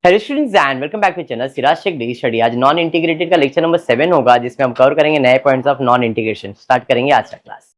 Hello students and welcome back to channel Siraj Shaikh daily study. आज non integrated का lecture number 7 होगा, जिसमें हम कवर करेंगे नए points of non integration. Start करेंगे आज का class.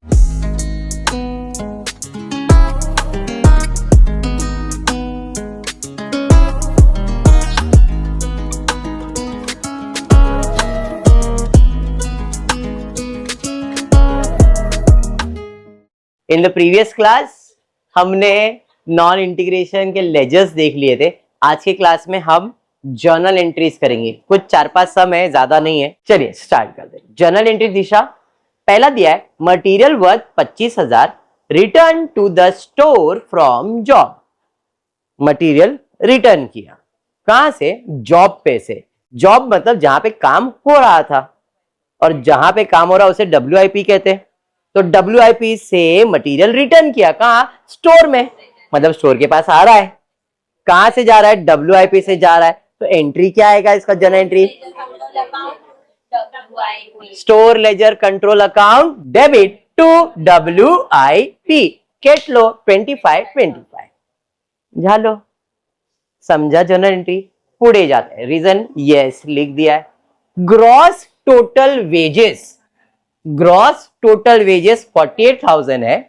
In the previous class हमने नॉन इंटीग्रेशन के लेजर्स देख लिए थे। आज के क्लास में हम जर्नल एंट्रीज करेंगे। कुछ 4-5 सम है, ज्यादा नहीं है। चलिए स्टार्ट करते हैं। जर्नल एंट्री दिशा पहला दिया है, material worth 25,000 return to the store from job. Material return किया कहां से? जॉब पे से। जॉब मतलब जहां पे काम हो रहा था, और जहां पे काम हो रहा है उसे WIP कहते हैं। तो WIP से मटेरियल रिटर्न किया कहां? स्टोर में, मतलब स्टोर के पास आ रहा है। कहां से जा रहा है? WIP से जा रहा है। तो एंट्री क्या आएगा इसका? Journal entry store ledger control account debit to WIP। कैट लो 25 झालो। समझा जर्नल एंट्री? पुढे जाते हैं। रीजन यस लिख दिया है। Gross total wages, gross total wages 48,000 है।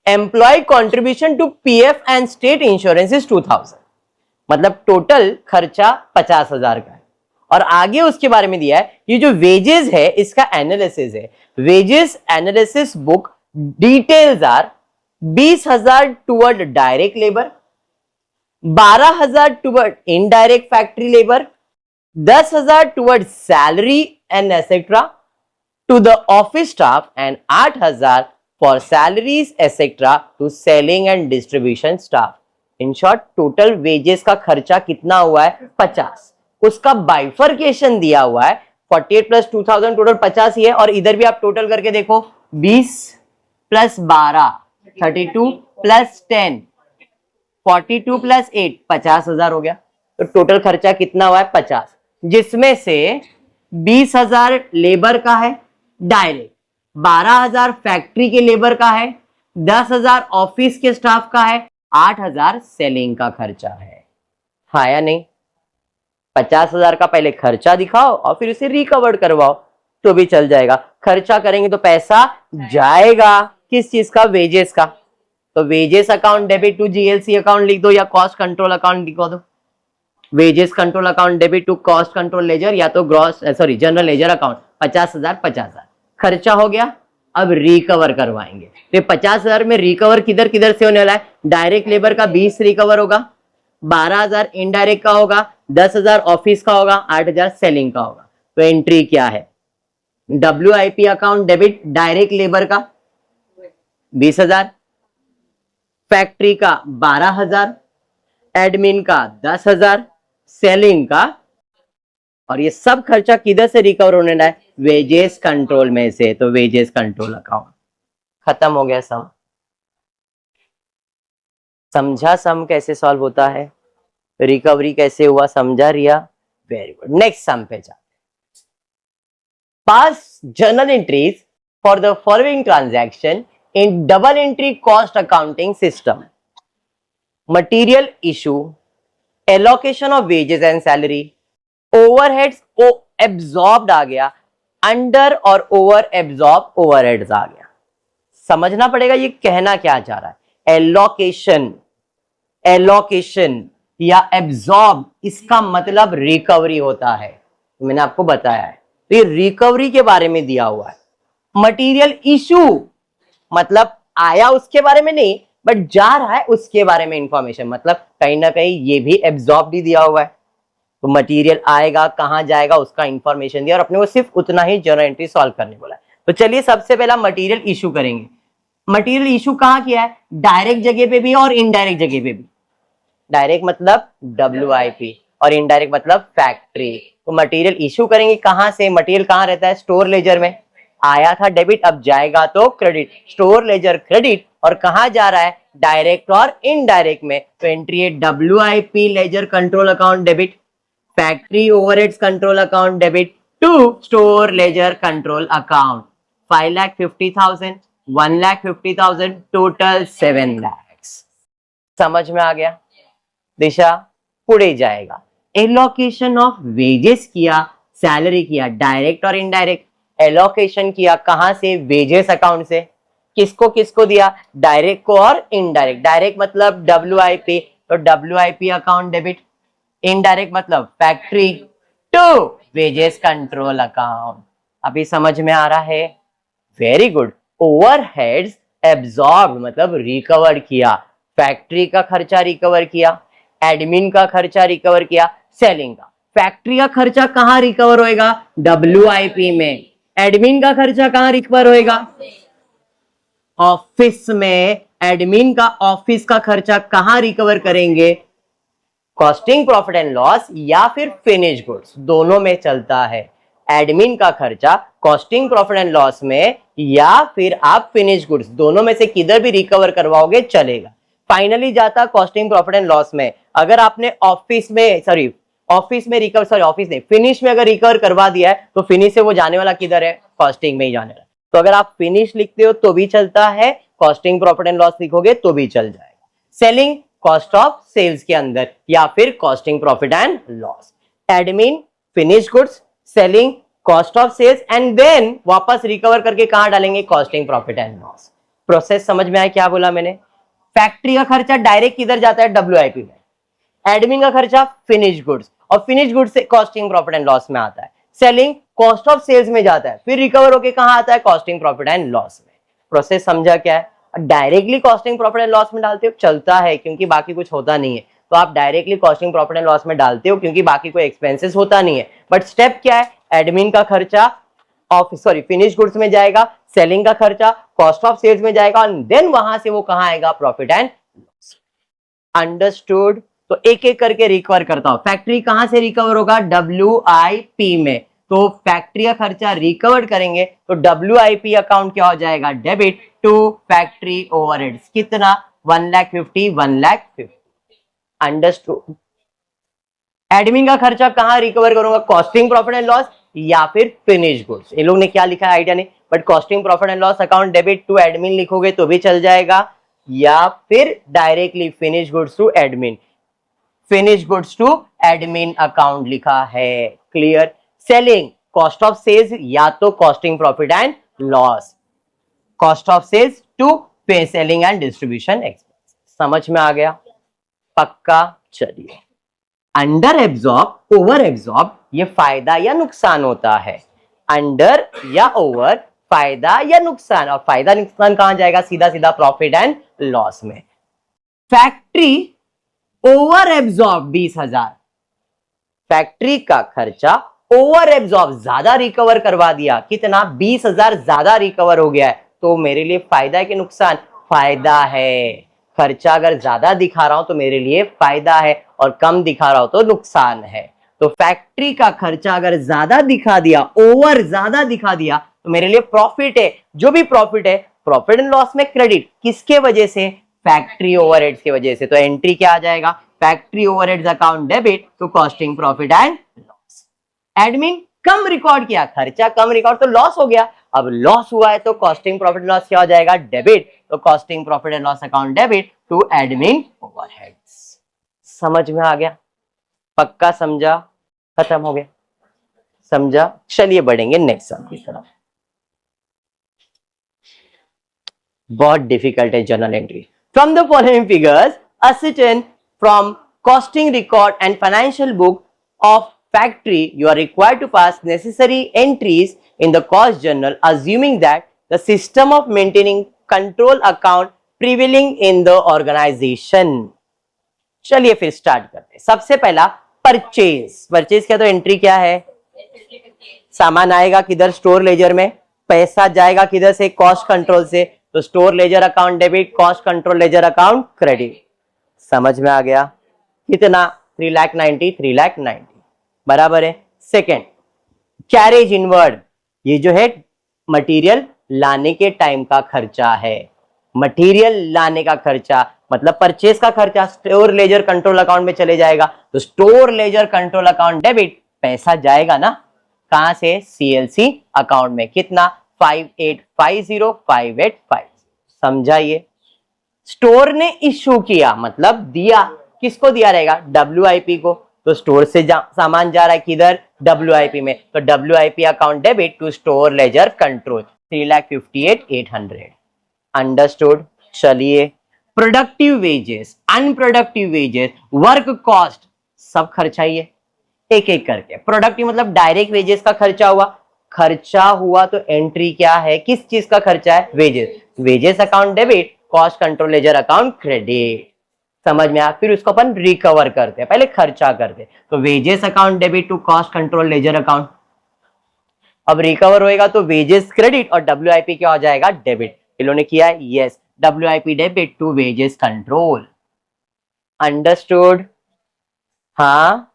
Employ contribution to PF and state insurance is 2,000, मतलब टोटल खर्चा 50,000 का है। और आगे उसके बारे में दिया है, ये जो वेजेस है इसका एनालिसिस है। Wages analysis book details are 20,000 toward direct labour, 12,000 toward indirect factory labour, 10,000 toward salary and etcetera to the office staff, and 8,000 for salaries etcetera to selling and distribution staff. In short total wages का खर्चा कितना हुआ है? 50। उसका bifurcation दिया हुआ है 48 plus 2,000 total 50 ही है। और इधर भी आप टोटल करके देखो, 20 प्लस 12 32 प्लस 10 42 प्लस 8 50,000 हो गया। तो टोटल खर्चा कितना हुआ है? 50, जिसमें से 20,000 लेबर का है डायरेक्ट, 12,000 फैक्ट्री के लेबर का है, 10,000 ऑफिस के स्टाफ का है, 8,000 सेलिंग का खर्चा है। हाँ या नहीं? 50,000 का पहले खर्चा दिखाओ और फिर उसे रिकवर करवाओ तो भी चल जाएगा। खर्चा करेंगे तो पैसा जाएगा किस चीज का? वेजेस का। तो wages account debit to GLC account लिख दो, या कॉस्ट कंट्रोल अकाउंट लिखवा दो। Wages control account debit to cost control ledger, या तो ग्रॉस जनरल लेजर अकाउंट। 50,000 खर्चा हो गया। अब रिकवर करवाएंगे। तो 50,000 में रिकवर किधर किधर से होने वाला है? डायरेक्ट लेबर का 20 रिकवर होगा, 12,000 इनडायरेक्ट का होगा, 10,000 ऑफिस का होगा, 8,000 सेलिंग का होगा। तो एंट्री क्या है? WIP account debit direct labour का 20,000, फैक्ट्री का 12,000, एडमिन का 10,000, सेलिंग का। और ये सब खर्चा किधर से रिकवर होने वाला है? वेजेस कंट्रोल में से। तो वेजेस कंट्रोल अकाउंट खत्म हो गया। सम समझा? सम कैसे सॉल्व होता है, रिकवरी कैसे हुआ? समझा Riya? Very good. Next sum पे जा। Pass journal entries for the following transaction in double entry cost accounting system. Material issue, allocation of wages and salary, overheads को एब्जॉर्ब्ड आ गया, अंडर और ओवर एब्जॉर्ब ओवरहेड्स आ गया। समझना पड़ेगा ये कहना क्या चाह रहा है। एलोकेशन, एलोकेशन या एब्जॉर्ब, इसका मतलब रिकवरी होता है। मैंने आपको बताया है। तो ये रिकवरी के बारे में दिया हुआ है। मटेरियल इशू मतलब आया उसके बारे में नहीं, बट जा रहा है उसके बारे में इंफॉर्मेशन, मतलब कहीं ना कहीं ये भी एब्जॉर्ब ही दिया हुआ है। तो मटेरियल आएगा, कहां जाएगा, उसका इंफॉर्मेशन दिया, और अपने को सिर्फ उतना ही जर्नल एंट्री सॉल्व करने बोला है। तो चलिए सबसे पहला मटेरियल इशू करेंगे। मटेरियल इशू कहां किया है? डायरेक्ट जगह पे भी और इनडायरेक्ट जगह पे भी। डायरेक्ट मतलब WIP और इनडायरेक्ट मतलब फैक्ट्री। तो मटेरियल इशू करेंगे कहां से? मटेरियल कहां रहता है? स्टोर लेजर में। आया था डेबिट, अब जाएगा तो क्रेडिट। स्टोर लेजर क्रेडिट, और कहां जा रहा है? डायरेक्ट और इनडायरेक्ट में। तो एंट्री है WIP ledger control account debit, factory overheads control account debit to store ledger control account. 5,50,000, 1,50,000, total 7 lakh. समझ में आ गया दिशा? पुढे जाएगा। एलोकेशन ऑफ वेजेस किया, सैलरी किया, डायरेक्ट और इनडायरेक्ट। एलोकेशन किया कहां से? वेजेस अकाउंट से। किसको किसको दिया? डायरेक्ट को और इनडायरेक्ट। डायरेक्ट मतलब WIP, तो WIP अकाउंट डेबिट। इनडायरेक्ट मतलब factory to wages control account. अभी समझ में आ रहा है? Very good. ओवरहेड्स एब्जॉर्ब मतलब रिकवर किया, फैक्ट्री का खर्चा रिकवर किया, एडमिन का खर्चा रिकवर किया, सेलिंग का। फैक्ट्री का खर्चा कहां रिकवर होएगा? WIP में। एडमिन का खर्चा कहां रिकवर होएगा? ऑफिस में। एडमिन का ऑफिस का खर्चा कहां रिकवर करेंगे? कॉस्टिंग प्रॉफिट एंड लॉस या फिर फिनिश गुड्स, दोनों में चलता है। एडमिन का खर्चा कॉस्टिंग प्रॉफिट एंड लॉस में या फिर आप फिनिश गुड्स, दोनों में से किधर भी रिकवर करवाओगे चलेगा। फाइनली जाता कॉस्टिंग प्रॉफिट एंड लॉस में। अगर आपने ऑफिस में रिकवर, ऑफिस नहीं, फिनिश में अगर रिकवर करवा दिया है तो फिनिश से वो जाने वाला किधर है? कॉस्टिंग में ही जाने वाला। तो अगर आप फिनिश लिखते हो तो भी चलता है, कॉस्टिंग प्रॉफिट एंड लॉस लिखोगे तो भी चल जाएगा। सेलिंग कॉस्ट ऑफ सेल्स के अंदर या फिर costing profit and loss. Admin finish goods, selling cost of sales, and then वापस रिकवर करके कहां डालेंगे? Costing profit and loss. Process समझ में आया क्या बोला मैंने? फैक्ट्री का खर्चा डायरेक्ट किधर जाता है? WIP में। एडमिन का खर्चा फिनिश गुड्स, और फिनिश गुड्स से कॉस्टिंग प्रॉफिट एंड लॉस में आता है। सेलिंग कॉस्ट ऑफ सेल्स में जाता है, फिर रिकवर होके कहां आता है? कॉस्टिंग प्रॉफिट एंड लॉस में। प्रोसेस समझा क्या है? Directly costing profit and loss में डालते हो चलता है, क्योंकि बाकी कुछ होता नहीं है, तो आप directly costing profit and loss में डालते हो क्योंकि बाकी कोई एक्सपेंसेस होता नहीं है। बट स्टेप क्या है? एडमिन का खर्चा फिनिश गुड्स में जाएगा, सेलिंग का खर्चा कॉस्ट ऑफ सेल्स में जाएगा, और देन वहां से वो कहां आएगा? Profit and loss. अंडरस्टूड? तो एक एक करके रिकवर करता हूं। फैक्ट्री कहां से रिकवर होगा? WIP में। तो फैक्ट्री का खर्चा रिकवर करेंगे तो WIP अकाउंट क्या हो जाएगा? Debit to factory overheads. कितना? 1,50,000, 1,50,000। अंडरस्टूड? एडमिन का खर्चा कहां रिकवर करूंगा? कॉस्टिंग प्रॉफिट एंड लॉस या फिर फिनिश गुड्स। इन लोग ने क्या लिखा है आइडिया नहीं, but costing profit and loss account debit to admin लिखोगे तो भी चल जाएगा, या फिर directly finish goods to admin. Finish goods to admin account लिखा है। Clear? Selling cost of sales या तो costing profit and loss, cost of sales to पे सेलिंग एंड डिस्ट्रीब्यूशन एक्सपेंस। समझ में आ गया? पक्का? चलिए, अंडर एब्जॉर्ब, ओवर एब्जॉर्ब, ये फायदा या नुकसान होता है। अंडर या ओवर, फायदा या नुकसान, और फायदा नुकसान कहां जाएगा? सीधा सीधा प्रॉफिट एंड लॉस में। फैक्ट्री ओवर एब्जॉर्ब 20,000, फैक्ट्री का खर्चा ओवर एब्जॉर्ब, ज्यादा रिकवर करवा दिया। कितना? 20,000 ज्यादा रिकवर हो गया है, तो मेरे लिए फायदा है कि नुकसान? फायदा है। खर्चा अगर ज्यादा दिखा रहा हूं तो मेरे लिए फायदा है, और कम दिखा रहा हूं तो नुकसान है। तो फैक्ट्री का खर्चा अगर ज्यादा दिखा दिया, ओवर ज्यादा दिखा दिया, तो मेरे लिए प्रॉफिट है। जो भी प्रॉफिट है, प्रॉफिट एंड लॉस में क्रेडिट किसके वजह से? फैक्ट्री ओवरहेड्स की वजह से। तो एंट्री क्या आ जाएगा? Factory overheads account debit to costing profit and loss. Admin कम रिकॉर्ड किया, खर्चा कम रिकॉर्ड, तो लॉस हो गया। अब लॉस हुआ है तो कॉस्टिंग प्रॉफिट लॉस क्या हो जाएगा? डेबिट। तो costing profit and loss account debit to admin overheads. समझ में आ गया? पक्का समझा? खत्म हो गया? समझा? चलिए बढ़ेंगे नेक्स्ट सम की तरफ। बहुत डिफिकल्ट है journal entry. From the following figures ascertain from costing record and financial book of factory you are required to pass necessary entries in the cost journal assuming that the system of maintaining control account prevailing in the organization। चलिए फिर start करते हैं। सबसे पहला purchase. Purchase क्या? तो entry क्या है? सामान आएगा किधर? स्टोर लेजर में। पैसा जाएगा किधर से? कॉस्ट कंट्रोल से। तो store ledger account debit, cost control ledger account credit. समझ में आ गया? कितना? 3,90,000, 3,90,000 बराबर है। सेकेंड, कैरेज इनवर्ड, ये जो है मटेरियल लाने के टाइम का खर्चा है। मटेरियल लाने का खर्चा मतलब परचेज का खर्चा स्टोर लेजर कंट्रोल अकाउंट में चले जाएगा। तो store ledger control account debit, पैसा जाएगा ना कहां से? CLC अकाउंट में। कितना? 5850, 5850। समझाइए? स्टोर ने इश्यू किया मतलब दिया, किसको दिया रहेगा, WIP को। तो स्टोर से सामान जा रहा है किधर, WIP में, तो WIP account debit to store ledger control 3,58,800। Understood. चलिए, productive wages, unproductive wages, work cost, सब खर्चा ही है, एक एक करके। प्रोडक्टिव मतलब डायरेक्ट वेजेस का खर्चा हुआ तो एंट्री क्या है, किस चीज का खर्चा है, wages. Wages account debit, cost control ledger account credit. समझ में आया। फिर उसको अपन रिकवर करते हैं, पहले खर्चा करते हैं। तो wages account debit to cost control ledger account. अब रिकवर होएगा तो वेजेस क्रेडिट और WIP क्या हो जाएगा, डेबिट। इन्होंने किया है, yes, WIP debit to wages control. Understood. हाँ,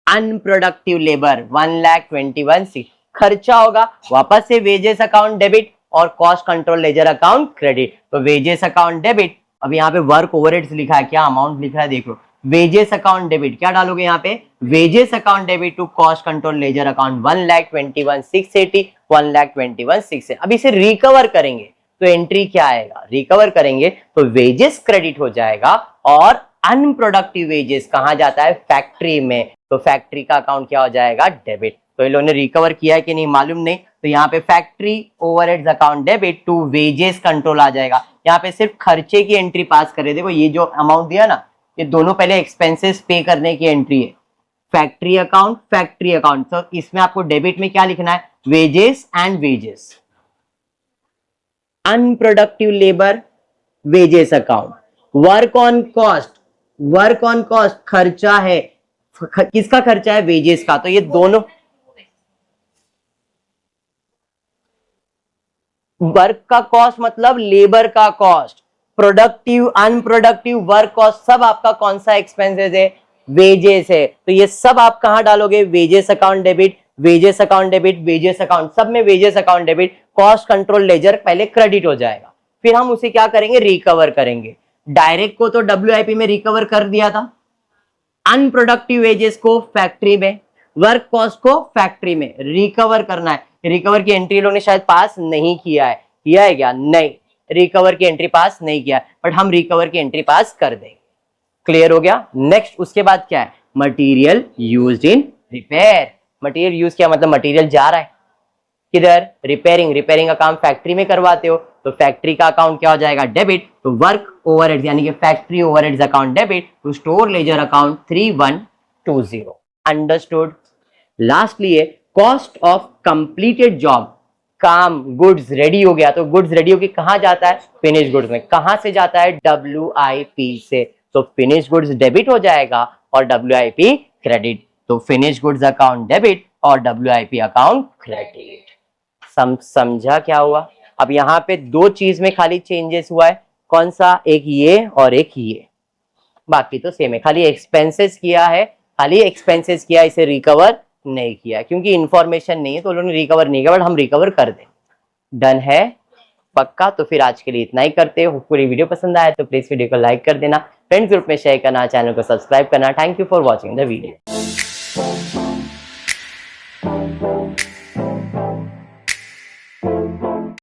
अनप्रोडक्टिव लेबर 1,21,600 खर्चा होगा, वापस से वेजेस अकाउंट डेबिट और cost control ledger account credit. तो वेजेस अकाउंट डेबिट, अब यहाँ पे वर्क ओवरहेड्स लिखा है, क्या अमाउंट लिखा है देख लो। वेजेस अकाउंट डेबिट क्या डालोगे यहाँ पे, wages account debit to cost control ledger account 1,21,680, 1,21,600। अब इसे रिकवर करेंगे तो एंट्री क्या आएगा, रिकवर करेंगे तो वेजेस क्रेडिट हो जाएगा और अनप्रोडक्टिव वेजेस कहाँ जाता है, फैक्ट्री में। तो फैक्ट्री का अकाउंट क्या हो जाएगा, डेबिट। तो इन लोगों ने रिकवर किया है कि नहीं मालूम नहीं। तो यहाँ पे factory overheads account debit to wages control आ जाएगा। यहाँ पे सिर्फ खर्चे की एंट्री पास करे। देखो ये जो अमाउंट दिया ना, ये दोनों पहले एक्सपेंसेस पे करने की एंट्री है। Factory account. तो इसमें आपको डेबिट में क्या लिखना है, wages and wages. Unproductive labour, wages account. Work on cost खर्चा है, किसका खर्चा है, वेजेस का। तो ये दोनों, वर्क का कॉस्ट मतलब लेबर का cost, productive unproductive work cost सब आपका कौन सा एक्सपेंसेस है, वेजेस है। तो ये सब आप कहां डालोगे, wages account debit, wages account debit, wages account, सब में wages account debit, cost control ledger पहले क्रेडिट हो जाएगा। फिर हम उसे क्या करेंगे, रिकवर करेंगे। डायरेक्ट को तो WIP में रिकवर कर दिया था, अनप्रोडक्टिव वेजेस को फैक्ट्री में, वर्क कॉस्ट को फैक्ट्री में रिकवर करना है। रिकवर की एंट्री लोगों ने शायद पास नहीं किया है, किया है क्या, नहीं, रिकवर की एंट्री पास नहीं किया, बट हम रिकवर की एंट्री पास कर देंगे। क्लियर हो गया। नेक्स्ट उसके बाद क्या है, material used in repair. Material use किया मतलब मटेरियल जा रहा है किधर, रिपेयरिंग का काम फैक्ट्री में करवाते हो, तो फैक्ट्री का अकाउंट क्या हो जाएगा, डेबिट। तो वर्क ओवरहेड्स यानी कि factory overheads account debit to store ledger account 3,120। Understood. Lastly है कॉस्ट ऑफ कंप्लीटेड जॉब, काम गुड्स रेडी हो गया, तो गुड्स रेडी होके कहां जाता है, फिनिश गुड्स में। कहां से जाता है, WIP से। तो फिनिश गुड्स डेबिट हो जाएगा और WIP क्रेडिट। तो फिनिश गुड्स अकाउंट डेबिट और WIP अकाउंट क्रेडिट। समझा क्या हुआ। अब यहाँ पे दो चीज में खाली चेंजेस हुआ है, कौन सा, एक ये और एक ये, बाकी तो सेम है। खाली एक्सपेंसेस किया है, खाली एक्सपेंसेस किया, इसे रिकवर नहीं किया क्योंकि इंफॉर्मेशन नहीं है तो उन्होंने रिकवर नहीं किया, बट हम रिकवर कर दें। डन है पक्का। तो फिर आज के लिए इतना ही करते हैं। पूरी वीडियो पसंद आया तो प्लीज वीडियो को लाइक कर देना, फ्रेंड्स ग्रुप में शेयर करना, चैनल को सब्सक्राइब करना। Thank you for watching the video.